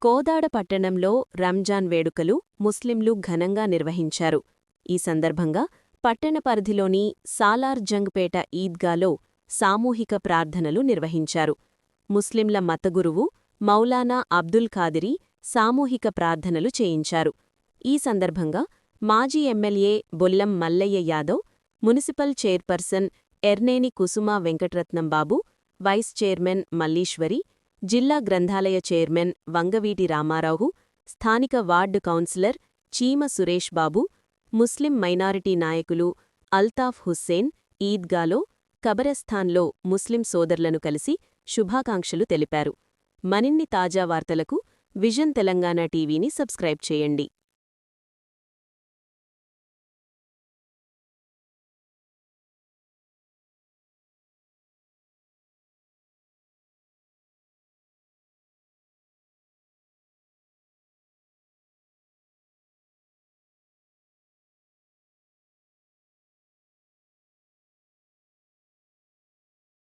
కోదాడ పట్టణంలో రంజాన్ వేడుకలు ముస్లింలు ఘనంగా నిర్వహించారు. ఈ సందర్భంగా పట్టణ పరిధిలోని సాలార్ జంగ్పేట ఈద్గాలో సామూహిక ప్రార్థనలు నిర్వహించారు. ముస్లింల మతగురువు మౌలానా అబ్దుల్ ఖాదిరీ సామూహిక ప్రార్థనలు చేయించారు. ఈ సందర్భంగా మాజీ MLA Bollam Mallaiah Yadav, municipal chairperson Erneni Kusuma Venkatratnambabu, vice chairman Malleswari, జిల్లా గ్రంథాలయ చైర్మన్ వంగవీటి రామారావు, స్థానిక వార్డు కౌన్సిలర్ చీమ సురేష్ బాబు, ముస్లిం మైనారిటీ నాయకులు అల్తాఫ్ హుస్సేన్ ఈద్గాలో, కబరస్థాన్లో ముస్లిం సోదరులను కలిసి శుభాకాంక్షలు తెలిపారు. మరిన్ని తాజా వార్తలకు విజన్ తెలంగాణ టీవీని సబ్స్క్రైబ్ చేయండి.